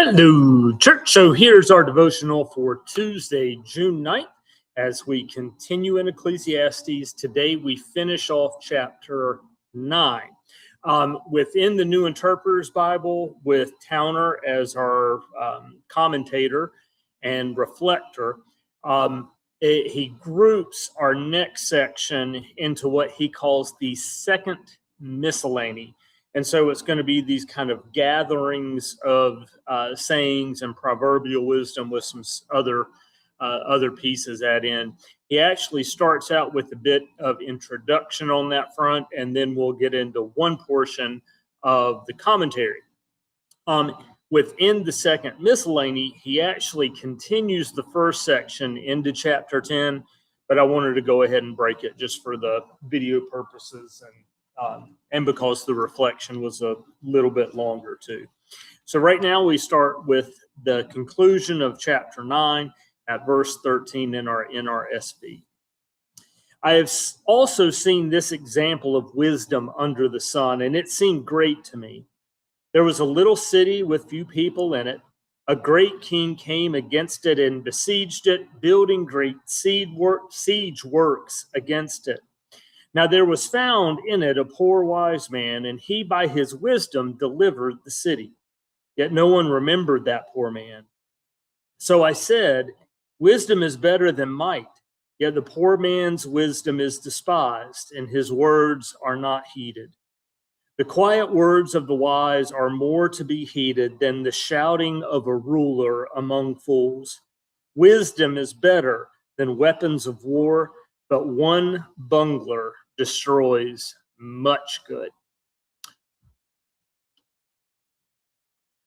Hello, church. So here's our devotional for Tuesday, June 9th. As we continue in Ecclesiastes, today we finish off chapter 9. Within the New Interpreter's Bible, with Towner as our commentator and reflector, he groups our next section into what he calls the second miscellany. And so it's going to be these kind of gatherings of sayings and proverbial wisdom with some other pieces add in. He actually starts out with a bit of introduction on that front, and then we'll get into one portion of the commentary. Within the second miscellany, he actually continues the first section into chapter 10, but I wanted to go ahead and break it just for the video purposes and because the reflection was a little bit longer too. So right now we start with the conclusion of chapter 9 at verse 13 in our NRSV. I have also seen this example of wisdom under the sun, and it seemed great to me. There was a little city with few people in it. A great king came against it and besieged it, building great siege works against it. Now there was found in it a poor wise man, and he by his wisdom delivered the city. Yet no one remembered that poor man. So I said, wisdom is better than might, yet the poor man's wisdom is despised, and his words are not heeded. The quiet words of the wise are more to be heeded than the shouting of a ruler among fools. Wisdom is better than weapons of war, but one bungler destroys much good.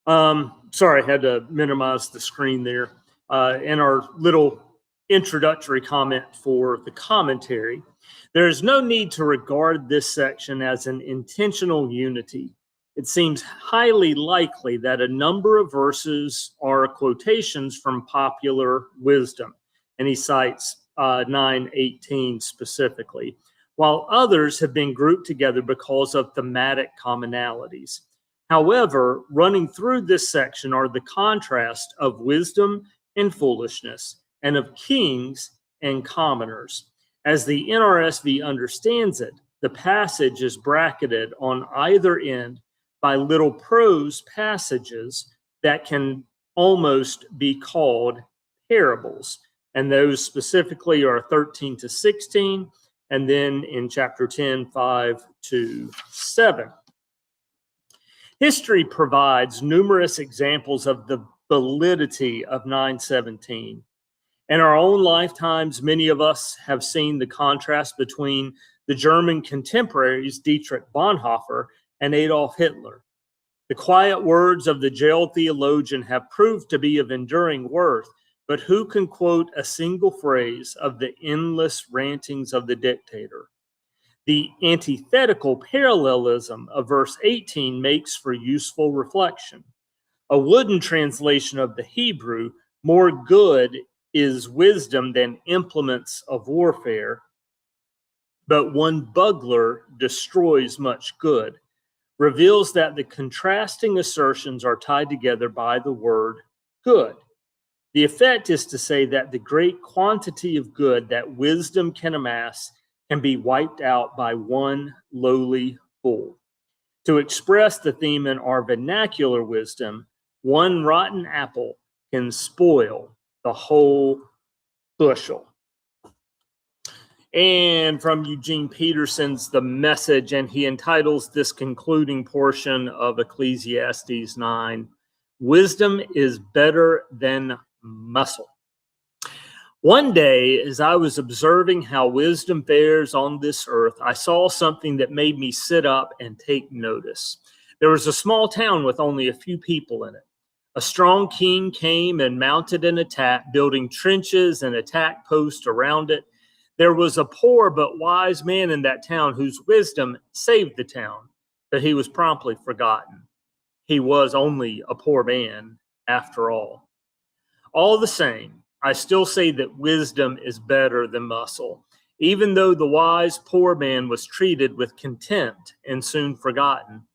Sorry, I had to minimize the screen there. In our little introductory comment for the commentary, there is no need to regard this section as an intentional unity. It seems highly likely that a number of verses are quotations from popular wisdom, and he cites 9:18 specifically, while others have been grouped together because of thematic commonalities. However, running through this section are the contrast of wisdom and foolishness, and of kings and commoners. As the NRSV understands it, the passage is bracketed on either end by little prose passages that can almost be called parables. And those specifically are 13 to 16, and then in chapter 10, 5 to 7. History provides numerous examples of the validity of 9:17. In our own lifetimes, many of us have seen the contrast between the German contemporaries Dietrich Bonhoeffer and Adolf Hitler. The quiet words of the jailed theologian have proved to be of enduring worth, but who can quote a single phrase of the endless rantings of the dictator? The antithetical parallelism of verse 18 makes for useful reflection. A wooden translation of the Hebrew, more good is wisdom than implements of warfare, but one bugler destroys much good, reveals that the contrasting assertions are tied together by the word good. The effect is to say that the great quantity of good that wisdom can amass can be wiped out by one lowly fool. To express the theme in our vernacular wisdom, one rotten apple can spoil the whole bushel. And from Eugene Peterson's The Message, and he entitles this concluding portion of Ecclesiastes 9, Wisdom is better than muscle. One day, as I was observing how wisdom fares on this earth, I saw something that made me sit up and take notice. There was a small town with only a few people in it. A strong king came and mounted an attack, building trenches and attack posts around it. There was a poor but wise man in that town whose wisdom saved the town, but he was promptly forgotten. He was only a poor man after all. All the same, I still say that wisdom is better than muscle, even though the wise poor man was treated with contempt and soon forgotten.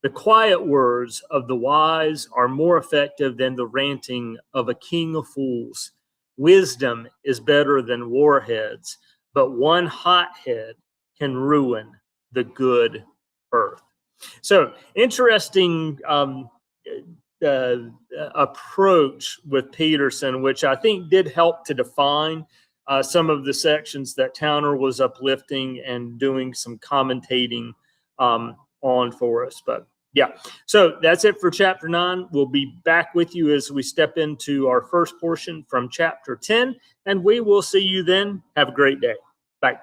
The quiet words of the wise are more effective than the ranting of a king of fools. Wisdom is better than warheads, but one hot head can ruin the good earth. So interesting approach with Peterson, which I think did help to define some of the sections that Towner was uplifting and doing some commentating on for us. But yeah, so that's it for chapter 9. We'll be back with you as we step into our first portion from chapter 10, and we will see you then. Have a great day. Bye.